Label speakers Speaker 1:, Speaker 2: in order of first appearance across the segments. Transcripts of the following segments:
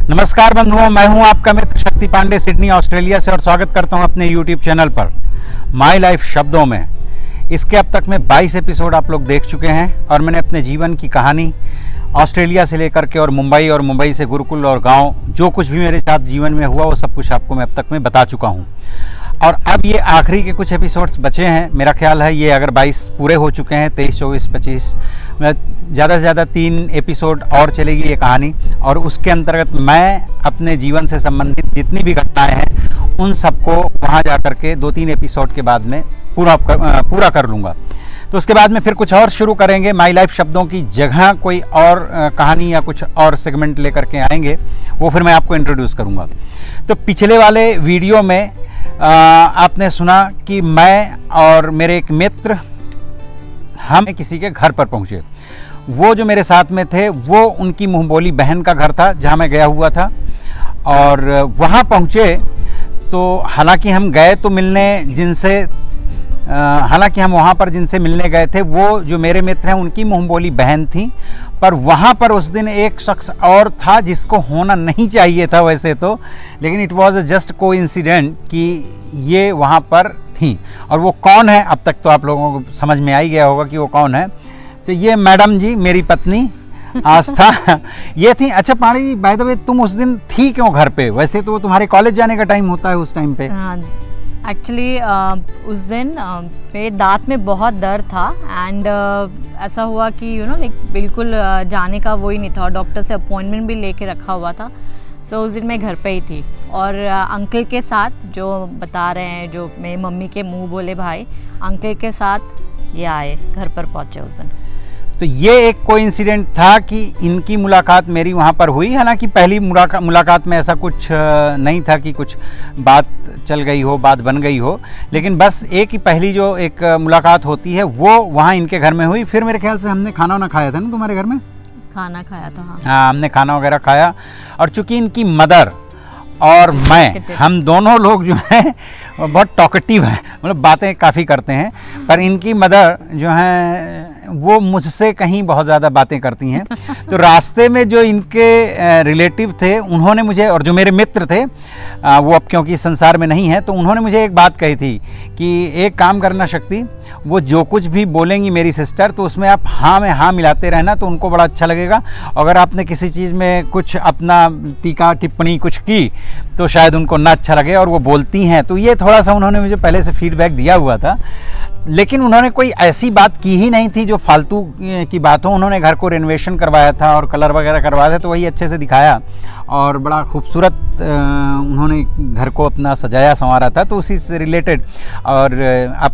Speaker 1: नमस्कार बंधुओं, मैं हूं आपका मित्र शक्ति पांडे सिडनी ऑस्ट्रेलिया से और स्वागत करता हूं अपने YouTube चैनल पर माई लाइफ शब्दों में। इसके अब तक में 22 एपिसोड आप लोग देख चुके हैं और मैंने अपने जीवन की कहानी ऑस्ट्रेलिया से लेकर के और मुंबई से गुरुकुल और गांव, जो कुछ भी मेरे साथ जीवन में हुआ वो सब कुछ आपको मैं अब तक में बता चुका हूं। और अब ये आखिरी के कुछ एपिसोड्स बचे हैं। मेरा ख्याल है ये अगर 22 पूरे हो चुके हैं, 23, 24, 25, ज़्यादा से ज़्यादा 3 एपिसोड और चलेगी ये कहानी। और उसके अंतर्गत मैं अपने जीवन से संबंधित जितनी भी घटनाएं हैं उन सबको वहाँ जा कर के 2-3 एपिसोड के बाद में पूरा कर लूँगा। तो उसके बाद में फिर कुछ और शुरू करेंगे। माई लाइफ शब्दों की जगह कोई और कहानी या कुछ और सेगमेंट लेकर के आएंगे, वो फिर मैं आपको इंट्रोड्यूस करूँगा। तो पिछले वाले वीडियो में आपने सुना कि मैं और मेरे एक मित्र हम किसी के घर पर पहुँचे। वो जो मेरे साथ में थे वो उनकी मुँह बोली बहन का घर था जहाँ मैं गया हुआ था। और वहाँ पहुँचे तो हालांकि हम गए तो मिलने जिनसे हालांकि हम वहाँ पर जिनसे मिलने गए थे वो जो मेरे मित्र हैं उनकी मुँह बोली बहन थी। पर वहाँ पर उस दिन एक शख्स और था जिसको होना नहीं चाहिए था वैसे तो, लेकिन इट वॉज जस्ट कोइंसिडेंट कि ये वहाँ पर थी। और वो कौन है अब तक तो आप लोगों को समझ में आ ही गया होगा कि वो कौन है। तो ये मैडम जी, मेरी पत्नी आस्था ये थी। अच्छा पाणी जी, बाय द वे तुम उस दिन थी क्यों घर पे? वैसे तो वो तुम्हारे कॉलेज जाने का टाइम होता है उस टाइम पे।
Speaker 2: एक्चुअली उस दिन मेरे दांत में बहुत दर्द था एंड ऐसा हुआ कि लाइक बिल्कुल जाने का वो ही नहीं था और डॉक्टर से अपॉइंटमेंट भी लेके रखा हुआ था। सो उस दिन मैं घर पे ही थी और अंकल के साथ, जो बता रहे हैं, जो मेरी मम्मी के मुंह बोले भाई, अंकल के साथ ये आए, घर पर पहुँचे उस दिन।
Speaker 1: तो ये एक कोइंसिडेंट था कि इनकी मुलाकात मेरी वहाँ पर हुई। हालांकि पहली मुलाकात में ऐसा कुछ नहीं था कि कुछ बात चल गई हो, बात बन गई हो, लेकिन बस एक ही पहली जो एक मुलाकात होती है वो वहाँ इनके घर में हुई। फिर मेरे ख्याल से हमने खाना वाना खाया था ना तुम्हारे घर में?
Speaker 2: खाना खाया था,
Speaker 1: हाँ हमने खाना वगैरह खाया। और चूँकि इनकी मदर और मैं, हम दोनों लोग जो हैं बहुत टॉकेटिव हैं, मतलब बातें काफ़ी करते हैं। पर इनकी मदर जो हैं वो मुझसे कहीं बहुत ज़्यादा बातें करती हैं। तो रास्ते में जो इनके रिलेटिव थे उन्होंने मुझे, और जो मेरे मित्र थे वो अब क्योंकि इस संसार में नहीं है, तो उन्होंने मुझे एक बात कही थी कि एक काम करना शक्ति, वो जो कुछ भी बोलेंगी मेरी सिस्टर तो उसमें आप हाँ में हाँ मिलाते रहना, तो उनको बड़ा अच्छा लगेगा। अगर आपने किसी चीज़ में कुछ अपना टीका टिप्पणी कुछ की तो शायद उनको ना अच्छा लगे, और वो बोलती हैं। तो ये थोड़ा सा उन्होंने मुझे पहले से फीडबैक दिया हुआ था, लेकिन उन्होंने कोई ऐसी बात की ही नहीं थी जो फालतू की बात हो। उन्होंने घर को रेनोवेशन करवाया था और कलर वगैरह करवाया था, तो वही अच्छे से दिखाया और बड़ा खूबसूरत उन्होंने घर को अपना सजाया संवारा था। तो उसी से रिलेटेड, और आप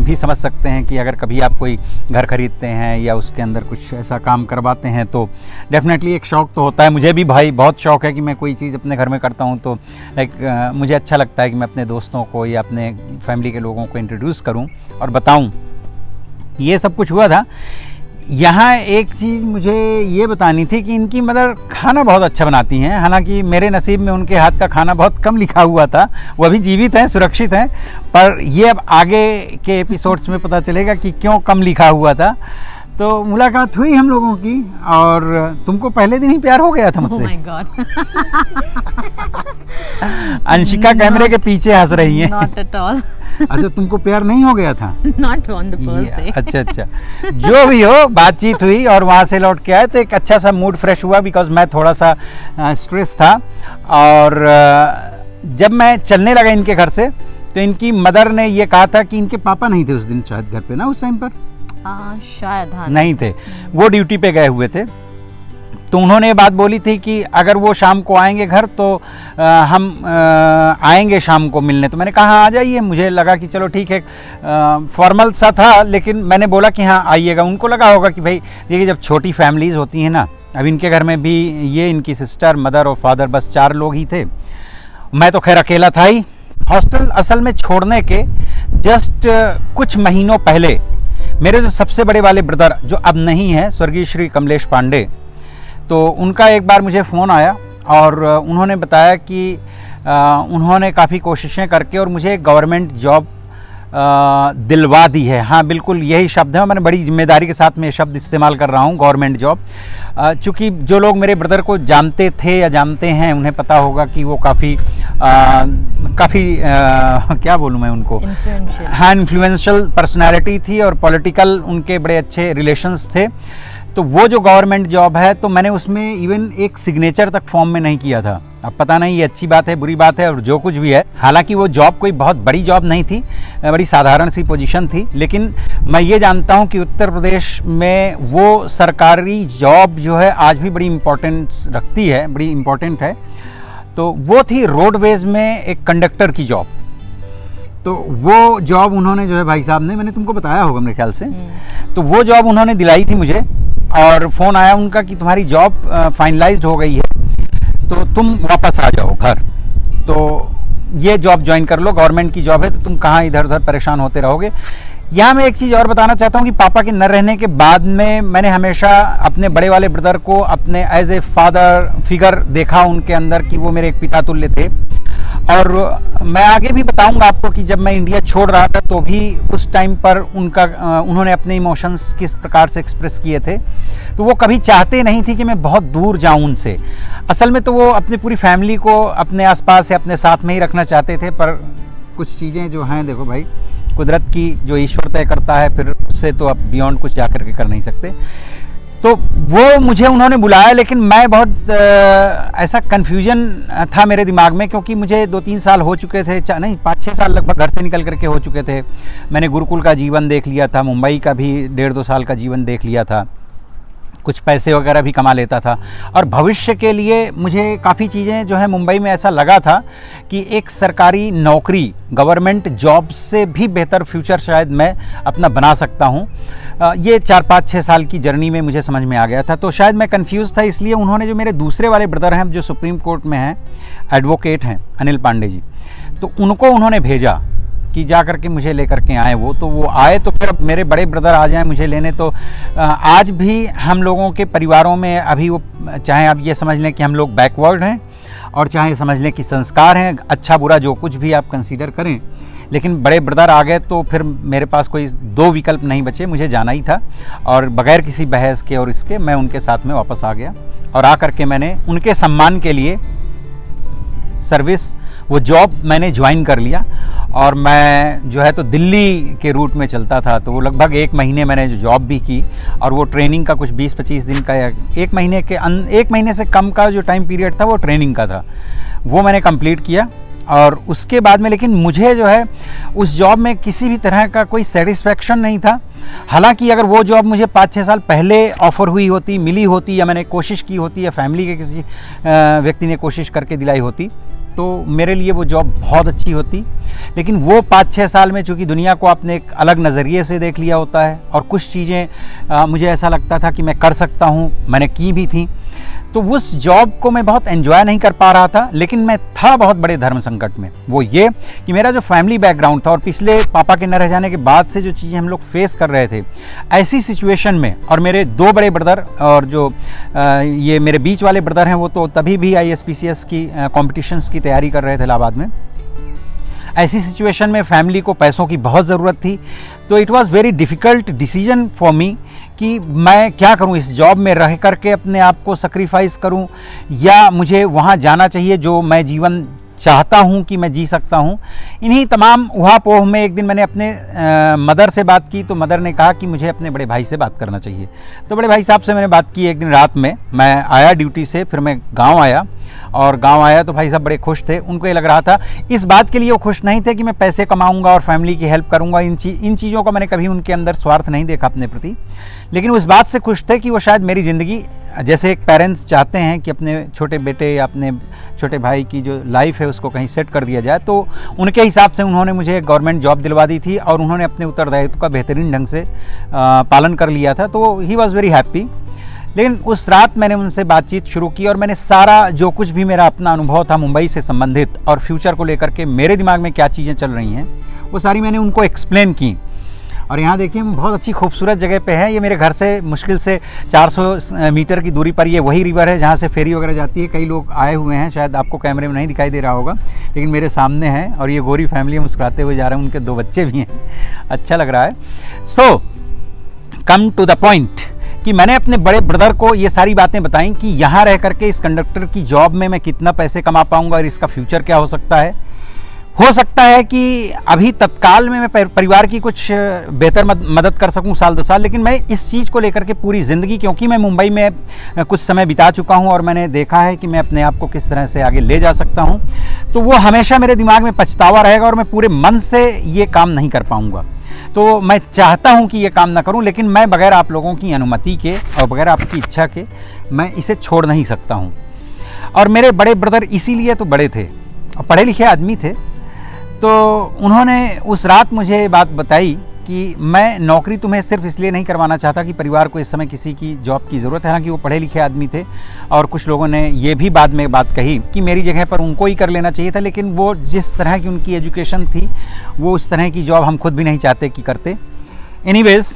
Speaker 1: भी समझ सकते हैं कि अगर कभी आप कोई घर खरीदते हैं या उसके अंदर कुछ ऐसा काम करवाते हैं तो डेफिनेटली एक शौक़ तो होता है। मुझे भी भाई बहुत शौक़ है कि मैं कोई चीज़ अपने घर में करता हूँ तो लाइक मुझे अच्छा लगता है कि मैं अपने दोस्तों को या अपने फैमिली के लोगों को इंट्रोड्यूस करूँ और बताऊँ। ये सब कुछ हुआ था। यहाँ एक चीज़ मुझे ये बतानी थी कि इनकी मदर खाना बहुत अच्छा बनाती हैं। हालांकि मेरे नसीब में उनके हाथ का खाना बहुत कम लिखा हुआ था। वो अभी जीवित हैं, सुरक्षित हैं, पर ये अब आगे के एपिसोड्स में पता चलेगा कि क्यों कम लिखा हुआ था। तो मुलाकात हुई हम लोगों की, और तुमको पहले दिन ही प्यार हो गया था मुझसे।
Speaker 2: Oh my God.
Speaker 1: अंशिका कैमरे के पीछे हंस रही है।
Speaker 2: Not at all.
Speaker 1: अच्छा, तुमको प्यार नहीं हो गया था?
Speaker 2: Not on the first day.
Speaker 1: अच्छा, जो भी हो, बातचीत हुई और वहाँ से लौट के आए तो एक अच्छा सा मूड फ्रेश हुआ, बिकॉज मैं थोड़ा सा स्ट्रेस था। और जब मैं चलने लगा इनके घर से तो इनकी मदर ने ये कहा था कि इनके पापा नहीं थे उस दिन शायद घर पे ना, उस टाइम पर
Speaker 2: शायद हाँ
Speaker 1: नहीं थे, वो ड्यूटी पे गए हुए थे। तो उन्होंने ये बात बोली थी कि अगर वो शाम को आएंगे घर तो हम आएंगे शाम को मिलने। तो मैंने कहा हाँ आ जाइए। मुझे लगा कि चलो ठीक है, फॉर्मल सा था, लेकिन मैंने बोला कि हाँ आइएगा। उनको लगा होगा कि भाई देखिए जब छोटी फैमिलीज़ होती हैं ना, अब इनके घर में भी ये इनकी सिस्टर, मदर और फादर, बस 4 लोग ही थे। मैं तो खैर अकेला था ही। हॉस्टल असल में छोड़ने के जस्ट कुछ महीनों पहले मेरे जो सबसे बड़े वाले ब्रदर, जो अब नहीं है, स्वर्गीय श्री कमलेश पांडे, तो उनका एक बार मुझे फ़ोन आया और उन्होंने बताया कि उन्होंने काफ़ी कोशिशें करके और मुझे एक गवर्नमेंट जॉब दिलवा दी है। हाँ बिल्कुल यही शब्द है, मैंने बड़ी जिम्मेदारी के साथ में ये शब्द इस्तेमाल कर रहा हूँ, गवर्नमेंट जॉब। चूँकि जो लोग मेरे ब्रदर को जानते थे या जानते हैं उन्हें पता होगा कि वो काफ़ी क्या बोलूँ मैं उनको, हाँ इन्फ्लुएंशियल पर्सनैलिटी थी और पॉलिटिकल उनके बड़े अच्छे रिलेशंस थे। तो वो जो गवर्नमेंट जॉब है तो मैंने उसमें इवन एक सिग्नेचर तक फॉर्म में नहीं किया था। अब पता नहीं ये अच्छी बात है बुरी बात है और जो कुछ भी है, हालांकि वो जॉब कोई बहुत बड़ी जॉब नहीं थी, बड़ी साधारण सी पोजीशन थी, लेकिन मैं ये जानता हूँ कि उत्तर प्रदेश में वो सरकारी जॉब जो है आज भी बड़ी इम्पोर्टेंस रखती है, बड़ी इम्पोर्टेंट है। तो वो थी रोडवेज में एक कंडक्टर की जॉब। तो वो जॉब उन्होंने जो है भाई साहब ने, मैंने तुमको बताया होगा मेरे ख्याल से, तो वो जॉब उन्होंने दिलाई थी मुझे और फ़ोन आया उनका कि तुम्हारी जॉब फाइनलाइज्ड हो गई है तो तुम वापस आ जाओ घर, तो ये जॉब ज्वाइन कर लो, गवर्नमेंट की जॉब है तो तुम कहाँ इधर उधर परेशान होते रहोगे। यहाँ मैं एक चीज़ और बताना चाहता हूँ कि पापा के न रहने के बाद में मैंने हमेशा अपने बड़े वाले ब्रदर को अपने एज ए फादर फिगर देखा उनके अंदर, कि वो मेरे एक पिता तुल्य थे। और मैं आगे भी बताऊंगा आपको कि जब मैं इंडिया छोड़ रहा था तो भी उस टाइम पर उन्होंने अपने इमोशंस किस प्रकार से एक्सप्रेस किए थे। तो वो कभी चाहते नहीं थी कि मैं बहुत दूर जाऊं उनसे। असल में तो वो अपनी पूरी फैमिली को अपने आसपास या अपने साथ में ही रखना चाहते थे, पर कुछ चीज़ें जो हैं देखो भाई, कुदरत की जो ईश्वर तय करता है फिर उससे तो आप बियॉन्ड कुछ जा करके कर नहीं सकते। तो वो मुझे उन्होंने बुलाया, लेकिन मैं बहुत ऐसा कन्फ्यूजन था मेरे दिमाग में, क्योंकि मुझे 2-3 साल हो चुके थे, नहीं 5-6 साल लगभग घर से निकल करके हो चुके थे। मैंने गुरुकुल का जीवन देख लिया था, मुंबई का भी 1.5-2 साल का जीवन देख लिया था, कुछ पैसे वगैरह भी कमा लेता था। और भविष्य के लिए मुझे काफ़ी चीज़ें जो है मुंबई में ऐसा लगा था कि एक सरकारी नौकरी, गवर्नमेंट जॉब से भी बेहतर फ्यूचर शायद मैं अपना बना सकता हूँ। ये 4-5-6 साल की जर्नी में मुझे समझ में आ गया था। तो शायद मैं कंफ्यूज था, इसलिए उन्होंने जो मेरे दूसरे वाले ब्रदर हैं जो सुप्रीम कोर्ट में हैं, एडवोकेट हैं अनिल पांडे जी, तो उनको उन्होंने भेजा कि जा करके मुझे लेकर के आए। तो वो आए, तो फिर मेरे बड़े ब्रदर आ जाएं मुझे लेने। तो आज भी हम लोगों के परिवारों में अभी वो, चाहे आप ये समझ लें कि हम लोग बैकवर्ड हैं और चाहे समझ लें कि संस्कार हैं, अच्छा बुरा जो कुछ भी आप कंसीडर करें, लेकिन बड़े ब्रदर आ गए तो फिर मेरे पास कोई 2 विकल्प नहीं बचे, मुझे जाना ही था। और बगैर किसी बहस के और इसके मैं उनके साथ में वापस आ गया और आ करके मैंने उनके सम्मान के लिए सर्विस, वो जॉब मैंने ज्वाइन कर लिया। और मैं जो है तो दिल्ली के रूट में चलता था, तो वो लगभग 1 महीने मैंने जो जॉब भी की, और वो ट्रेनिंग का कुछ 20-25 दिन का या 1 महीने से कम का जो टाइम पीरियड था वो ट्रेनिंग का था, वो मैंने कंप्लीट किया। और उसके बाद में लेकिन मुझे जो है उस जॉब में किसी भी तरह का कोई सेटिस्फेक्शन नहीं था। हालांकि अगर वो जॉब मुझे 5-6 साल पहले ऑफ़र हुई होती, मिली होती, या मैंने कोशिश की होती, या फैमिली के किसी व्यक्ति ने कोशिश करके दिलाई होती, तो मेरे लिए वो जॉब बहुत अच्छी होती। लेकिन वो 5-6 साल में चूँकि दुनिया को आपने एक अलग नज़रिए से देख लिया होता है, और कुछ चीज़ें मुझे ऐसा लगता था कि मैं कर सकता हूँ, मैंने की भी थी, तो उस जॉब को मैं बहुत एंजॉय नहीं कर पा रहा था। लेकिन मैं था बहुत बड़े धर्म संकट में। वो ये कि मेरा जो फैमिली बैकग्राउंड था और पिछले पापा के न रह जाने के बाद से जो चीज़ें हम लोग फेस कर रहे थे, ऐसी सिचुएशन में, और मेरे 2 बड़े ब्रदर और जो ये मेरे बीच वाले ब्रदर हैं वो तो तभी भी ISPCS की कॉम्पिटिशन्स की तैयारी कर रहे थे इलाहाबाद में। ऐसी सिचुएशन में फैमिली को पैसों की बहुत ज़रूरत थी। तो it was very difficult decision for me कि मैं क्या करूं, इस जॉब में रह करके अपने आप को सैक्रिफाइस करूं, या मुझे वहां जाना चाहिए जो मैं जीवन चाहता हूं कि मैं जी सकता हूं। इन्हीं तमाम उहापोह में एक दिन मैंने अपने मदर से बात की, तो मदर ने कहा कि मुझे अपने बड़े भाई से बात करना चाहिए। तो बड़े भाई साहब से मैंने बात की एक दिन रात में। मैं आया ड्यूटी से, फिर मैं गांव आया, और गांव आया तो भाई साहब बड़े खुश थे। उनको ये लग रहा था, इस बात के लिए वो खुश नहीं थे कि मैं पैसे कमाऊंगा और फैमिली की हेल्प करूंगा, इन चीज़ों का मैंने कभी उनके अंदर स्वार्थ नहीं देखा अपने प्रति, लेकिन उस बात से खुश थे कि वो शायद मेरी ज़िंदगी, जैसे एक पेरेंट्स चाहते हैं कि अपने छोटे बेटे या अपने छोटे भाई की जो लाइफ है उसको कहीं सेट कर दिया जाए, तो उनके हिसाब से उन्होंने मुझे एक गवर्नमेंट जॉब दिलवा दी थी, और उन्होंने अपने उत्तरदायित्व का बेहतरीन ढंग से पालन कर लिया था। तो ही वॉज़ वेरी हैप्पी। लेकिन उस रात मैंने उनसे बातचीत शुरू की, और मैंने सारा जो कुछ भी मेरा अपना अनुभव था मुंबई से संबंधित और फ्यूचर को लेकर के मेरे दिमाग में क्या चीज़ें चल रही हैं, वो सारी मैंने उनको एक्सप्लेन की। और यहाँ देखिए हम बहुत अच्छी खूबसूरत जगह पे हैं। ये मेरे घर से मुश्किल से 400 मीटर की दूरी पर ये वही रिवर है जहाँ से फेरी वगैरह जाती है। कई लोग आए हुए हैं, शायद आपको कैमरे में नहीं दिखाई दे रहा होगा, लेकिन मेरे सामने है। और ये गोरी फैमिली मुस्कुराते हुए जा रहे हैं, उनके 2 बच्चे भी हैं, अच्छा लग रहा है। सो कम टू द पॉइंट कि मैंने अपने बड़े ब्रदर को ये सारी बातें बताई कि यहाँ रह करके इस कंडक्टर की जॉब में मैं कितना पैसे कमा पाऊँगा और इसका फ्यूचर क्या हो सकता है। हो सकता है कि अभी तत्काल में मैं परिवार की कुछ बेहतर मदद कर सकूं 1-2 साल, लेकिन मैं इस चीज़ को लेकर के पूरी ज़िंदगी, क्योंकि मैं मुंबई में कुछ समय बिता चुका हूं और मैंने देखा है कि मैं अपने आप को किस तरह से आगे ले जा सकता हूं, तो वो हमेशा मेरे दिमाग में पछतावा रहेगा और मैं पूरे मन से ये काम नहीं कर पाऊँगा। तो मैं चाहता हूँ कि ये काम ना करूँ, लेकिन मैं बगैर आप लोगों की अनुमति के और बगैर आपकी इच्छा के मैं इसे छोड़ नहीं सकता हूँ। और मेरे बड़े ब्रदर इसीलिए तो बड़े थे और पढ़े लिखे आदमी थे, तो उन्होंने उस रात मुझे ये बात बताई कि मैं नौकरी तुम्हें सिर्फ इसलिए नहीं करवाना चाहता कि परिवार को इस समय किसी की जॉब की ज़रूरत है। हालांकि वो पढ़े लिखे आदमी थे और कुछ लोगों ने ये भी बाद में बात कही कि मेरी जगह पर उनको ही कर लेना चाहिए था, लेकिन वो जिस तरह की उनकी एजुकेशन थी वो उस तरह की जॉब हम खुद भी नहीं चाहते कि करते। एनीवेज़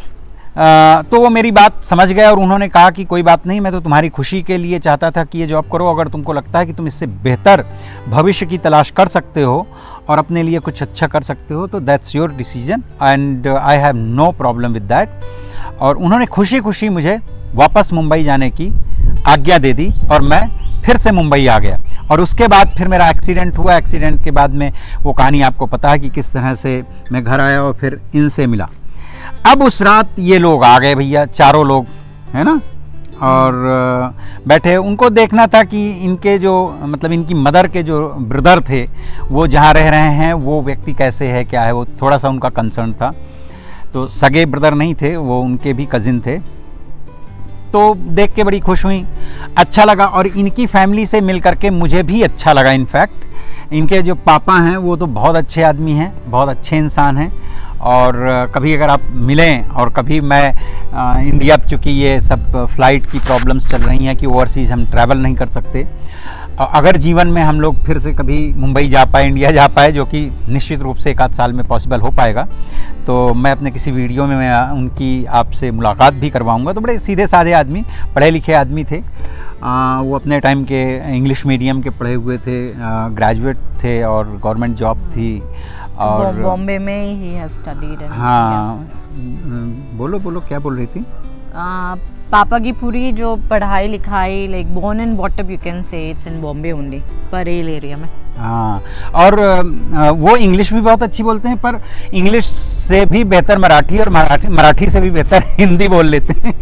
Speaker 1: तो वो मेरी बात समझ गए और उन्होंने कहा कि कोई बात नहीं, मैं तो तुम्हारी खुशी के लिए चाहता था कि ये जॉब करो। अगर तुमको लगता है कि तुम इससे बेहतर भविष्य की तलाश कर सकते हो और अपने लिए कुछ अच्छा कर सकते हो तो that's your decision and I have no problem with that. और उन्होंने खुशी खुशी मुझे वापस मुंबई जाने की आज्ञा दे दी और मैं फिर से मुंबई आ गया। और उसके बाद फिर मेरा एक्सीडेंट हुआ। एक्सीडेंट के बाद में वो कहानी आपको पता है कि किस तरह से मैं घर आया और फिर इनसे मिला। अब उस रात ये लोग आ गए भैया, चारों लोग, है ना, और बैठे। उनको देखना था कि इनके जो मतलब इनकी मदर के जो ब्रदर थे वो जहाँ रह रहे हैं वो व्यक्ति कैसे है, क्या है, वो थोड़ा सा उनका कंसर्न था। तो सगे ब्रदर नहीं थे वो, उनके भी कज़िन थे। तो देख के बड़ी खुश हुई, अच्छा लगा और इनकी फैमिली से मिल करके मुझे भी अच्छा लगा। इनफैक्ट इनके जो पापा हैं वो तो बहुत अच्छे आदमी हैं, बहुत अच्छे इंसान हैं। और कभी अगर आप मिलें, और कभी मैं इंडिया, चूँकि ये सब फ़्लाइट की प्रॉब्लम्स चल रही हैं कि ओवरसीज़ हम ट्रैवल नहीं कर सकते, अगर जीवन में हम लोग फिर से कभी मुंबई जा पाए, इंडिया जा पाए, जो कि निश्चित रूप से 1-8 साल में पॉसिबल हो पाएगा, तो मैं अपने किसी वीडियो में मैं उनकी आपसे मुलाकात भी करवाऊंगा। तो बड़े सीधे साधे आदमी, पढ़े लिखे आदमी थे। वो अपने टाइम के इंग्लिश मीडियम के पढ़े हुए थे, ग्रेजुएट थे और गवर्नमेंट जॉब थी और
Speaker 2: बॉम्बे में ही हैज स्टडीड।
Speaker 1: हाँ, बोलो बोलो क्या बोल रही थी?
Speaker 2: पापा की पूरी जो पढ़ाई लिखाई, like born and bought up, you can say it's in Bombay only, Parel area में।
Speaker 1: हाँ, और वो इंग्लिश भी बहुत अच्छी बोलते हैं, पर इंग्लिश से भी बेहतर मराठी और मराठी से भी बेहतर हिंदी बोल लेते हैं।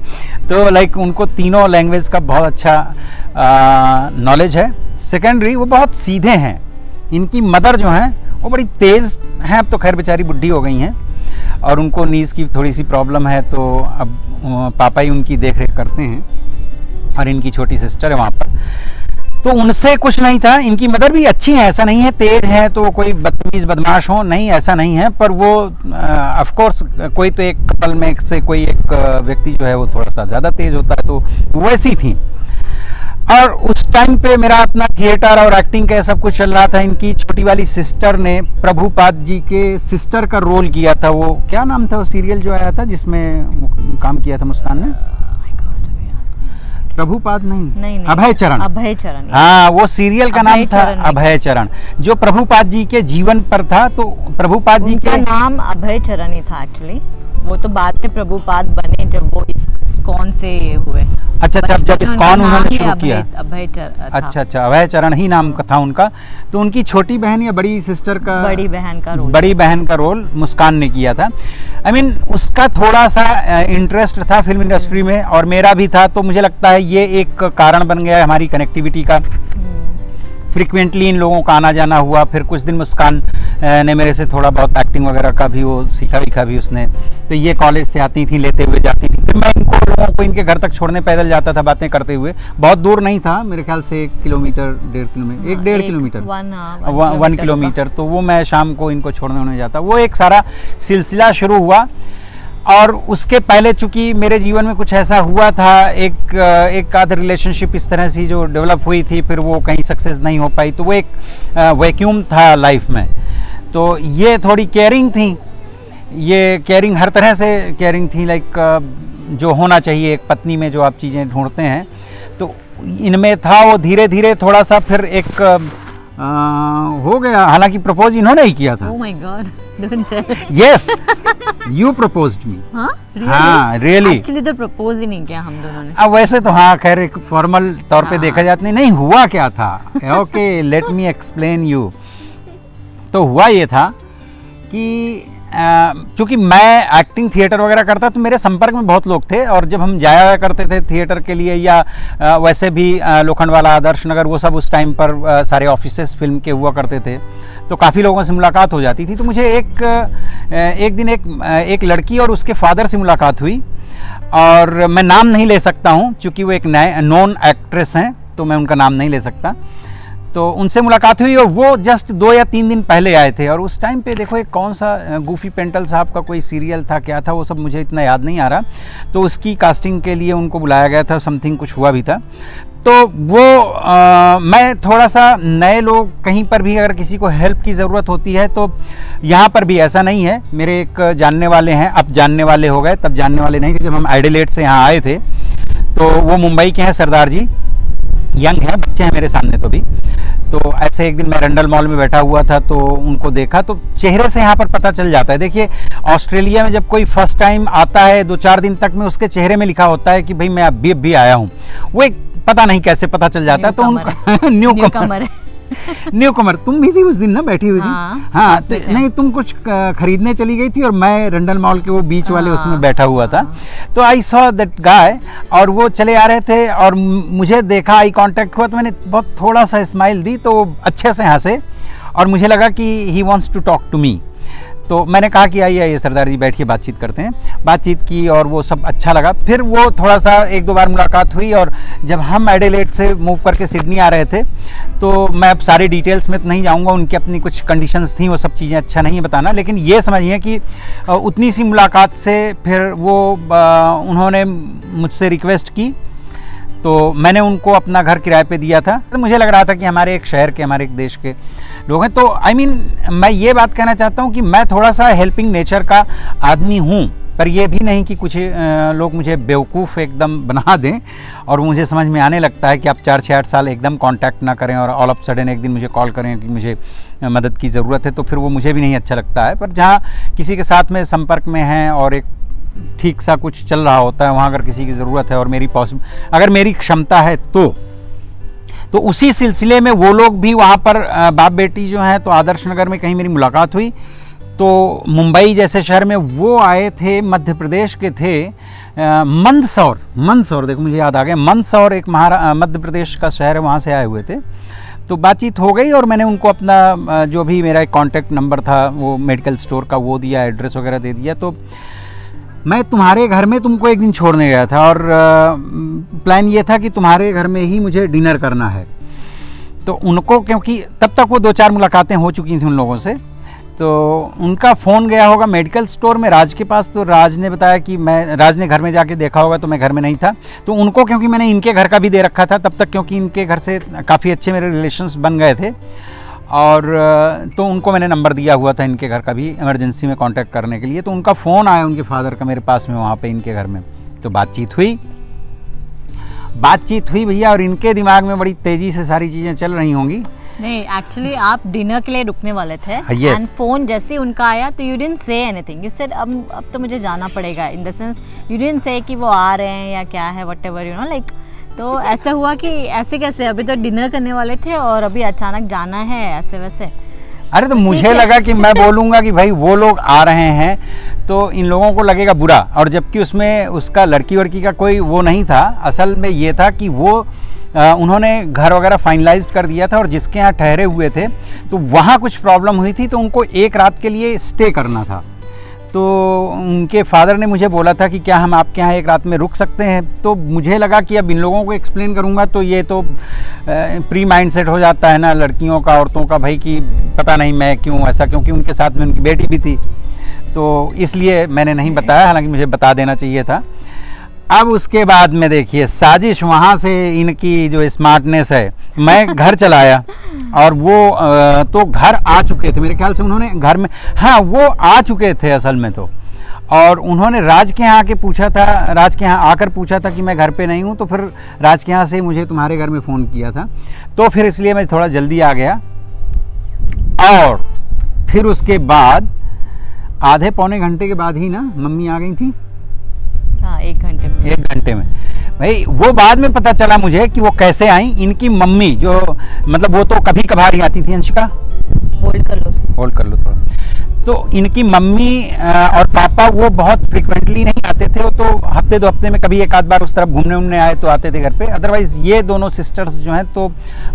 Speaker 1: तो लाइक उनको तीनों लैंग्वेज का बहुत अच्छा नॉलेज है। सेकेंडरी, वो बहुत सीधे हैं। इनकी मदर जो हैं वो बड़ी तेज़ हैं, अब तो खैर बेचारी बुढ़ी हो गई हैं और उनको नीज़ की थोड़ी सी प्रॉब्लम है, तो अब पापा ही उनकी देख रेख करते हैं और इनकी छोटी सिस्टर है वहाँ पर। तो उनसे कुछ नहीं था। इनकी मदर भी अच्छी है, ऐसा नहीं है तेज है तो कोई बदतमीज़ बदमाश हो, नहीं, ऐसा नहीं है। पर वो ऑफ कोर्स कोई तो एक कपल में से कोई एक व्यक्ति जो है वो थोड़ा सा ज़्यादा तेज होता है, तो वो ऐसी थी। और उस टाइम पे मेरा अपना थिएटर और एक्टिंग का सब कुछ चल रहा था। इनकी छोटी वाली सिस्टर ने प्रभुपाद जी के सिस्टर का रोल किया था। वो क्या नाम था वो सीरियल जो आया था जिसमें काम किया था मुस्कान ने? प्रभुपाद नहीं, अभय चरण।
Speaker 2: अभय चरण,
Speaker 1: हाँ, वो सीरियल का नाम था अभय चरण, जो प्रभुपाद जी के जीवन पर था। तो प्रभुपाद जी के
Speaker 2: नाम अभय चरण ही था एक्चुअली। वो तो बाद में प्रभुपाद बने जब वो इस्कॉन से हुए।
Speaker 1: अच्छा, जब इस्कॉन उन्होंने शुरू किया।
Speaker 2: अभय चरण,
Speaker 1: अच्छा, अभय चरण ही नाम का था उनका। तो उनकी छोटी बहन या बड़ी सिस्टर का,
Speaker 2: बड़ी बहन का रोल
Speaker 1: मुस्कान ने किया था। आई मीन उसका थोड़ा सा इंटरेस्ट था फिल्म इंडस्ट्री में और मेरा भी था, तो मुझे लगता है ये एक कारण बन गया हमारी कनेक्टिविटी का। फ्रिक्वेंटली इन लोगों का आना जाना हुआ। फिर कुछ दिन मुस्कान ने मेरे से थोड़ा बहुत एक्टिंग वगैरह का भी वो सीखा भी उसने। तो ये कॉलेज से आती थी, लेते हुए जाती थी। फिर मैं इनको लोगों को इनके घर तक छोड़ने पैदल जाता था, बातें करते हुए। बहुत दूर नहीं था, मेरे ख्याल से 1 किलोमीटर 1.5 किलोमीटर 1.5 किलोमीटर 1 किलोमीटर। तो वो मैं शाम को इनको छोड़ने होने जाता। वो एक सारा सिलसिला शुरू हुआ। और उसके पहले चूंकि मेरे जीवन में कुछ ऐसा हुआ था, एक आध रिलेशनशिप इस तरह से जो डेवलप हुई थी, फिर वो कहीं सक्सेस नहीं हो पाई, तो वो एक वैक्यूम था लाइफ में। तो ये थोड़ी केयरिंग थी, ये केयरिंग हर तरह से केयरिंग थी, लाइक जो होना चाहिए एक पत्नी में जो आप चीज़ें ढूंढते हैं, तो इनमें था वो। धीरे धीरे थोड़ा सा फिर एक हो गया, हालांकि प्रपोज इन्होंने ही किया था।
Speaker 2: Oh my God, don't tell.
Speaker 1: Yes, you proposed मी।
Speaker 2: हाँ?
Speaker 1: हाँ, रियली।
Speaker 2: एक्चुअली तो प्रपोज ही नहीं किया हम दोनों ने।
Speaker 1: अब वैसे तो हाँ, खैर एक फॉर्मल तौर पे
Speaker 2: हाँ।
Speaker 1: देखा जाता नहीं हुआ क्या था। Okay, let me explain you. तो हुआ ये था कि चूँकि मैं एक्टिंग थिएटर वगैरह करता, तो मेरे संपर्क में बहुत लोग थे, और जब हम जाया करते थे थिएटर के लिए, या वैसे भी लोखंडवाला, आदर्श नगर, वो सब उस टाइम पर सारे ऑफिसेस फिल्म के हुआ करते थे, तो काफ़ी लोगों से मुलाकात हो जाती थी। तो मुझे एक दिन एक लड़की और उसके फादर से मुलाकात हुई, और मैं नाम नहीं ले सकता हूँ क्योंकि वो एक नए नॉन एक्ट्रेस हैं, तो मैं उनका नाम नहीं ले सकता। तो उनसे मुलाकात हुई, और वो जस्ट 2 या 3 दिन पहले आए थे। और उस टाइम पे देखो एक कौन सा गूफी पेंटल साहब का कोई सीरियल था, क्या था वो सब मुझे इतना याद नहीं आ रहा, तो उसकी कास्टिंग के लिए उनको बुलाया गया था, समथिंग कुछ हुआ भी था। तो वो मैं थोड़ा सा, नए लोग कहीं पर भी अगर किसी को हेल्प की ज़रूरत होती है, तो यहाँ पर भी ऐसा नहीं है। मेरे एक जानने वाले हैं, अब जानने वाले हो गए, तब जानने वाले नहीं थे। जब हम एडिलेड से यहाँ आए थे, तो वो मुंबई के हैं, सरदार जी, यंग है, बच्चे हैं मेरे सामने तो भी। तो ऐसे एक दिन मैं रंडल मॉल में बैठा हुआ था, तो उनको देखा, तो चेहरे से यहाँ पर पता चल जाता है। देखिए, ऑस्ट्रेलिया में जब कोई फर्स्ट टाइम आता है, 2-4 दिन तक में उसके चेहरे में लिखा होता है कि भाई मैं अभी आया हूँ। वो एक पता नहीं कैसे पता चल जाता है। तो उनको न्यू कमर तुम भी थी उस दिन ना, बैठी हुई थी। हाँ, तो नहीं, तुम कुछ खरीदने चली गई थी, और मैं रंडल मॉल के वो बीच वाले उसमें बैठा हुआ था। तो आई सॉ दैट गाय, और वो चले आ रहे थे, और मुझे देखा, आई कांटेक्ट हुआ, तो मैंने बहुत थोड़ा सा स्माइल दी, तो वो अच्छे से हंसे, और मुझे लगा कि he wants to talk to me. तो मैंने कहा कि आइए सरदार जी, बैठिए, बातचीत करते हैं। बातचीत की, और वो सब अच्छा लगा। फिर वो थोड़ा सा 1-2 बार मुलाकात हुई, और जब हम एडिलेड से मूव करके सिडनी आ रहे थे, तो मैं अब सारी डिटेल्स में तो नहीं जाऊंगा, उनकी अपनी कुछ कंडीशंस थी, वो सब चीज़ें अच्छा नहीं है बताना, लेकिन ये समझिए कि उतनी सी मुलाकात से फिर वो उन्होंने मुझसे रिक्वेस्ट की, तो मैंने उनको अपना घर किराए पे दिया था। तो मुझे लग रहा था कि हमारे एक शहर के, हमारे एक देश के लोग हैं। तो आई मीन, मैं ये बात कहना चाहता हूँ कि मैं थोड़ा सा हेल्पिंग नेचर का आदमी हूँ, पर ये भी नहीं कि कुछ लोग मुझे बेवकूफ़ एकदम बना दें, और मुझे समझ में आने लगता है कि आप 4-6-8 साल एकदम कांटेक्ट ना करें, और ऑल ऑफ सडन एक दिन मुझे कॉल करें कि मुझे मदद की ज़रूरत है, तो फिर वो मुझे भी नहीं अच्छा लगता है। पर जहाँ किसी के साथ में संपर्क में हैं, और एक ठीक सा कुछ चल रहा होता है, वहाँ अगर किसी की ज़रूरत है, और अगर मेरी क्षमता है, तो उसी सिलसिले में वो लोग भी वहाँ पर बाप बेटी जो हैं, तो आदर्श नगर में कहीं मेरी मुलाकात हुई। तो मुंबई जैसे शहर में वो आए थे, मध्य प्रदेश के थे, मंदसौर, देखो मुझे याद आ गया, मंदसौर एक मध्य प्रदेश का शहर है, वहाँ से आए हुए थे। तो बातचीत हो गई, और मैंने उनको अपना जो भी मेरा एक कॉन्टैक्ट नंबर था, वो मेडिकल स्टोर का वो दिया, एड्रेस वगैरह दे दिया। तो मैं तुम्हारे घर में तुमको एक दिन छोड़ने गया था, और प्लान ये था कि तुम्हारे घर में ही मुझे डिनर करना है। तो उनको, क्योंकि तब तक वो 2-4 मुलाकातें हो चुकी थी उन लोगों से, तो उनका फ़ोन गया होगा मेडिकल स्टोर में राज के पास। तो राज ने बताया कि राज ने घर में जाके देखा होगा, तो मैं घर में नहीं था। तो उनको, क्योंकि मैंने इनके घर का भी दे रखा था तब तक, क्योंकि इनके घर से काफ़ी अच्छे मेरे रिलेशंस बन गए थे, और तो उनको मैंने नंबर दिया हुआ था इनके घर का भी, इमरजेंसी में कांटेक्ट करने के लिए। तो उनका फ़ोन आया उनके फादर का मेरे पास में, वहाँ पे इनके घर में। तो बातचीत हुई भैया, और इनके दिमाग में बड़ी तेज़ी से सारी चीज़ें चल रही होंगी।
Speaker 2: नहीं, एक्चुअली आप डिनर के लिए रुकने वाले थे,
Speaker 1: yes.
Speaker 2: एंड फोन जैसे ही उनका आया, तो you didn't say anything, you said अब तो मुझे जाना पड़ेगा, in the sense you didn't say कि वो आ रहे हैं या क्या है, व्हाटएवर, यू नो, लाइक। तो ऐसा हुआ कि ऐसे कैसे, अभी तो डिनर करने वाले थे और अभी अचानक जाना है, ऐसे वैसे।
Speaker 1: अरे तो मुझे लगा कि मैं बोलूँगा कि भाई वो लोग आ रहे हैं, तो इन लोगों को लगेगा बुरा, और जबकि उसमें उसका लड़की वड़की का कोई वो नहीं था। असल में ये था कि वो उन्होंने घर वगैरह फाइनलाइज कर दिया था, और जिसके यहाँ ठहरे हुए थे, तो वहाँ कुछ प्रॉब्लम हुई थी, तो उनको एक रात के लिए स्टे करना था। तो उनके फादर ने मुझे बोला था कि क्या हम आपके यहाँ एक रात में रुक सकते हैं। तो मुझे लगा कि अब इन लोगों को एक्सप्लेन करूँगा तो ये तो प्री माइंड सेट हो जाता है ना लड़कियों का, औरतों का, भाई कि पता नहीं मैं क्यों ऐसा, क्योंकि उनके साथ में उनकी बेटी भी थी, तो इसलिए मैंने नहीं बताया, हालांकि मुझे बता देना चाहिए था। अब उसके बाद में देखिए साजिश, वहाँ से इनकी जो स्मार्टनेस है, मैं घर चला आया। और वो तो घर आ चुके थे मेरे ख्याल से, उन्होंने घर में, हाँ वो आ चुके थे असल में तो, और उन्होंने राज के यहाँ आके पूछा था, राज के यहाँ आकर पूछा था कि मैं घर पे नहीं हूँ, तो फिर राज के यहाँ से मुझे तुम्हारे घर में फ़ोन किया था, तो फिर इसलिए मैं थोड़ा जल्दी आ गया। और फिर उसके बाद आधे पौने घंटे के बाद ही ना मम्मी आ गई थी।
Speaker 2: हाँ, 1 घंटे में।
Speaker 1: 1 घंटे में भाई, वो बाद में पता चला मुझे कि वो कैसे आई। इनकी मम्मी जो, मतलब वो तो कभी कभार ही आती थी, अंशिका
Speaker 2: होल्ड कर लो
Speaker 1: थोड़ा। तो इनकी मम्मी और पापा वो बहुत फ्रिक्वेंटली नहीं आते थे, वो तो हफ्ते 2 हफ्ते में कभी एक आध बार उस तरफ घूमने आए तो आते थे घर पे। अदरवाइज ये दोनों सिस्टर्स जो हैं तो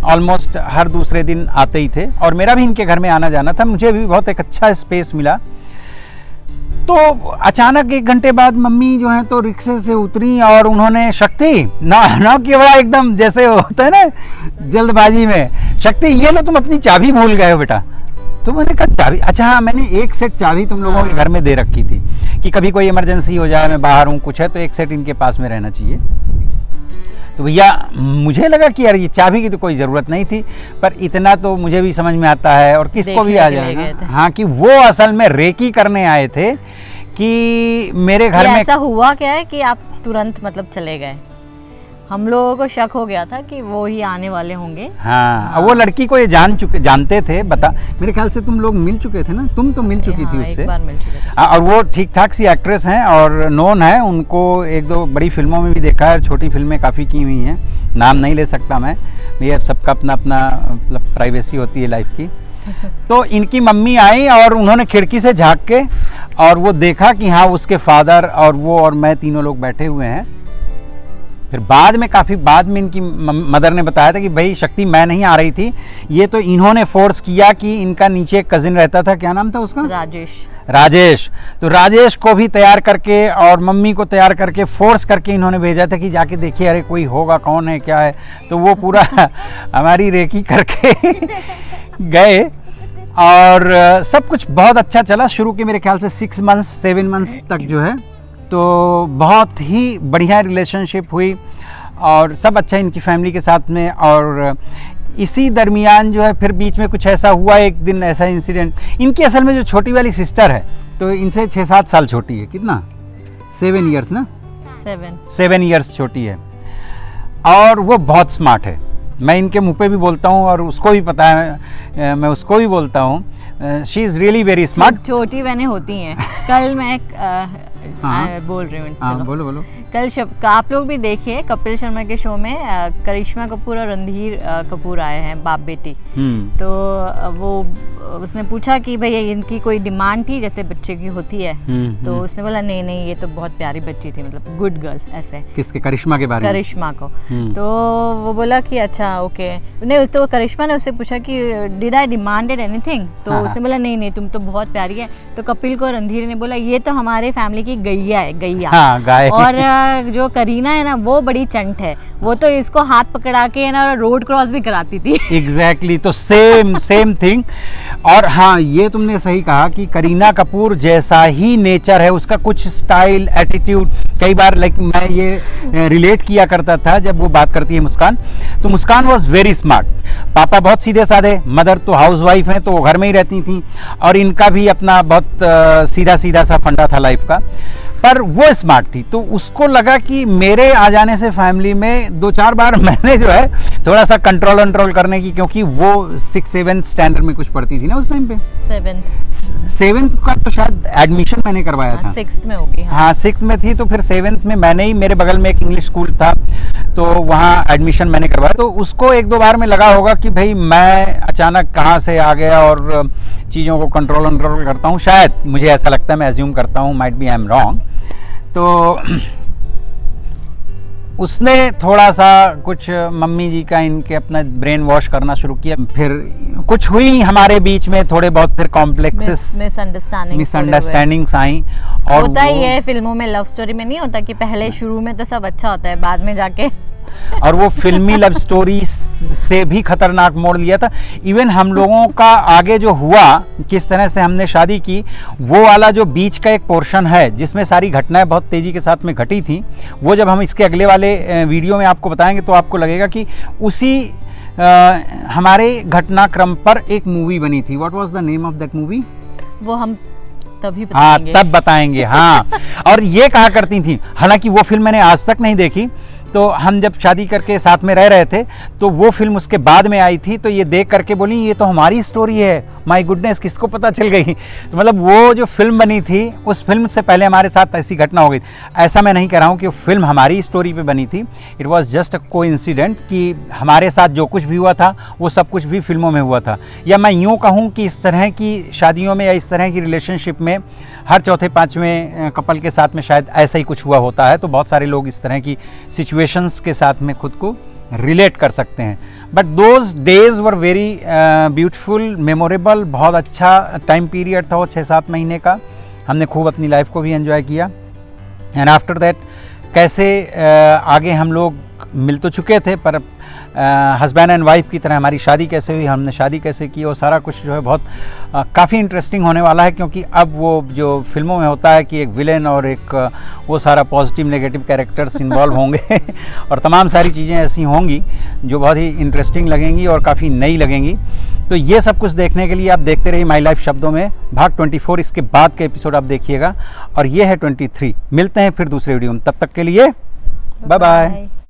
Speaker 1: ऑलमोस्ट हर दूसरे दिन आते ही थे, और मेरा भी इनके घर में आना जाना था। मुझे भी बहुत एक अच्छा स्पेस मिला। तो अचानक 1 घंटे बाद मम्मी जो है तो रिक्शे से उतरी और उन्होंने, शक्ति ना कि बड़ा एकदम जैसे होता है ना जल्दबाजी में, शक्ति ये लो तुम अपनी चाबी भूल गए हो बेटा। तो मैंने कहा चाबी? अच्छा हाँ, मैंने 1 सेट चाबी तुम लोगों के घर में दे रखी थी कि कभी कोई इमरजेंसी हो जाए, मैं बाहर हूँ कुछ है तो 1 सेट इनके पास में रहना चाहिए। तो भैया मुझे लगा कि यार ये चाबी की तो कोई ज़रूरत नहीं थी, पर इतना तो मुझे भी समझ में आता है और किसको भी आ जाएगा, हाँ, कि वो असल में रेकी करने आए थे कि मेरे घर में।
Speaker 2: ऐसा हुआ क्या है कि आप तुरंत मतलब चले गए? हम लोगों को शक हो गया था कि वो ही आने वाले होंगे।
Speaker 1: हाँ, वो लड़की को ये जानते थे, बता मेरे ख्याल से तुम लोग मिल चुके थे ना, तुम तो मिल चुकी थी उससे,
Speaker 2: एक बार मिल चुके थे।
Speaker 1: और वो ठीक ठाक सी एक्ट्रेस हैं और नोन है, उनको 1-2 बड़ी फिल्मों में भी देखा है, छोटी फिल्में काफ़ी की हुई हैं, नाम नहीं ले सकता मैं, भैया सबका अपना अपना मतलब प्राइवेसी होती है लाइफ की। तो इनकी मम्मी आई और उन्होंने खिड़की से झाँक के और वो देखा कि हाँ उसके फादर और वो और मैं तीनों लोग बैठे हुए हैं। फिर बाद में, काफ़ी बाद में इनकी मदर ने बताया था कि भाई शक्ति मैं नहीं आ रही थी, ये तो इन्होंने फोर्स किया कि इनका नीचे एक कजिन रहता था, क्या नाम था उसका? राजेश। तो राजेश को भी तैयार करके और मम्मी को तैयार करके फोर्स करके इन्होंने भेजा था कि जाके देखिए अरे कोई होगा, कौन है क्या है। तो वो पूरा हमारी रेकी करके गए और सब कुछ बहुत अच्छा चला। शुरू के मेरे ख्याल से 7 मंथ्स तक जो है तो बहुत ही बढ़िया रिलेशनशिप हुई और सब अच्छा इनकी फैमिली के साथ में। और इसी दरमियान जो है फिर बीच में कुछ ऐसा हुआ, एक दिन ऐसा इंसिडेंट, इनकी असल में जो छोटी वाली सिस्टर है तो इनसे 6-7 साल छोटी है, कितना 7 ईयर्स ना, 7 ईयर्स छोटी है और वो बहुत स्मार्ट है। मैं इनके मुंह पे भी बोलता हूँ और उसको भी पता है, मैं उसको भी बोलता हूँ, she is really very smart.
Speaker 2: छोटी बहनें होती हैं। कल मैं बोल रही हूँ,
Speaker 1: हाँ बोलो।
Speaker 2: कल आप लोग भी देखिए कपिल शर्मा के शो में करिश्मा कपूर और रणधीर कपूर आए हैं, बाप बेटी। तो वो उसने पूछा कि भैया इनकी कोई डिमांड थी जैसे बच्चे की होती है? तो उसने बोला नहीं ये तो बहुत प्यारी बच्ची थी, मतलब गुड गर्ल ऐसे।
Speaker 1: किसके? करिश्मा के बारे में? करिश्मा
Speaker 2: को। तो वो बोला कि अच्छा ओके, नहीं तो करिश्मा ने उससे पूछा कि डिड आई डिमांडेड एनीथिंग? तो उसने बोला नहीं तुम तो बहुत प्यारी है। तो कपिल को रणधीर ने बोला ये तो हमारे फैमिली की गैया है, गैया।
Speaker 1: हाँ, गाय।
Speaker 2: और जो करीना है ना वो बड़ी चंट है, वो तो इसको हाथ पकड़ा के ना रोड क्रॉस भी कराती थी।
Speaker 1: एग्जैक्टली तो सेम थिंग। और हाँ ये तुमने सही कहा कि करीना कपूर जैसा ही नेचर है उसका, कुछ स्टाइल, एटीट्यूड। कई बार लाइक मैं ये रिलेट किया करता था जब वो बात करती है मुस्कान, तो मुस्कान वॉज वेरी स्मार्ट। पापा बहुत सीधे साधे, मदर तो हाउसवाइफ हैं तो वो घर में ही रहती थी और इनका भी अपना बहुत सीधा सा फंडा था लाइफ का, पर वो स्मार्ट थी। तो उसको लगा कि मेरे आ जाने से फैमिली में 2-4 बार मैंने जो है थोड़ा सा कंट्रोल करने की, क्योंकि वो 6-7 स्टैंडर्ड में कुछ पढ़ती थी ना उस टाइम पे, 7th का तो शायद एडमिशन मैंने करवाया था।
Speaker 2: 6th में होगी।
Speaker 1: हाँ 6th में थी, तो फिर 7th में मैंने ही, मेरे बगल में एक इंग्लिश स्कूल था तो वहाँ एडमिशन मैंने करवाया। तो उसको 1-2 बार में लगा होगा कि भाई मैं अचानक कहाँ से आ गया और चीज़ों को कंट्रोल करता हूँ, शायद मुझे ऐसा लगता है, मैं एज्यूम करता हूँ, might be I am wrong. तो उसने थोड़ा सा कुछ मम्मी जी का इनके अपना ब्रेन वॉश करना शुरू किया, फिर कुछ हुई हमारे बीच में थोड़े बहुत, फिर कॉम्प्लेक्सेस, मिसअंडरस्टैंडिंग्स आई। और
Speaker 2: होता ही है फिल्मों में, लव स्टोरी में नहीं होता कि पहले शुरू में तो सब अच्छा होता है, बाद में जाके
Speaker 1: और वो फिल्मी लव स्टोरी से भी खतरनाक मोड़ लिया था। इवन हम लोगों का आगे जो हुआ, किस तरह से हमने शादी की, वो वाला जो बीच का एक पोर्शन है जिसमें सारी घटनाएं बहुत तेजी के साथ में घटी थी, वो जब हम इसके अगले वाले वीडियो में आपको बताएंगे तो आपको लगेगा कि उसी हमारे घटनाक्रम पर एक मूवी बनी थी। What was the name of that movie?
Speaker 2: वो हम तभी
Speaker 1: हाँ
Speaker 2: बताएंगे।
Speaker 1: तब बताएंगे। हाँ और ये कहा करती थी, हालांकि वो फिल्म मैंने आज तक नहीं देखी, तो हम जब शादी करके साथ में रह रहे थे तो वो फिल्म उसके बाद में आई थी, तो ये देख करके बोली ये तो हमारी स्टोरी है, माय गुडनेस किसको पता चल गई। तो मतलब वो जो फिल्म बनी थी उस फिल्म से पहले हमारे साथ ऐसी घटना हो गई। ऐसा मैं नहीं कह रहा हूँ कि वो फिल्म हमारी स्टोरी पे बनी थी, it was just a coincident कि हमारे साथ जो कुछ भी हुआ था वो सब कुछ भी फिल्मों में हुआ था। या मैं यूँ कहूँ कि इस तरह की शादियों में या इस तरह की रिलेशनशिप में हर चौथे पाँचवें कपल के साथ में शायद ऐसा ही कुछ हुआ होता है, तो बहुत सारे लोग इस तरह की सिचुएशंस के साथ में खुद को रिलेट कर सकते हैं। But those days were very beautiful, memorable, बहुत अच्छा टाइम पीरियड था वो 6-7 महीने का। हमने खूब अपनी लाइफ को भी एंजॉय किया। एंड आफ्टर दैट कैसे आगे हम लोग मिल तो चुके थे, पर हस्बैंड एंड वाइफ की तरह हमारी शादी कैसे हुई, हमने शादी कैसे की, वो सारा कुछ जो है बहुत काफ़ी इंटरेस्टिंग होने वाला है। क्योंकि अब वो जो फिल्मों में होता है कि एक विलेन और एक वो सारा पॉजिटिव नेगेटिव कैरेक्टर्स इन्वॉल्व होंगे और तमाम सारी चीज़ें ऐसी होंगी जो बहुत ही इंटरेस्टिंग लगेंगी और काफ़ी नई लगेंगी। तो ये सब कुछ देखने के लिए आप देखते रहिए माई लाइफ शब्दों में भाग 24। इसके बाद के एपिसोड आप देखिएगा और ये है 23। मिलते हैं फिर दूसरे वीडियो में, तब तक के लिए बाय बाय।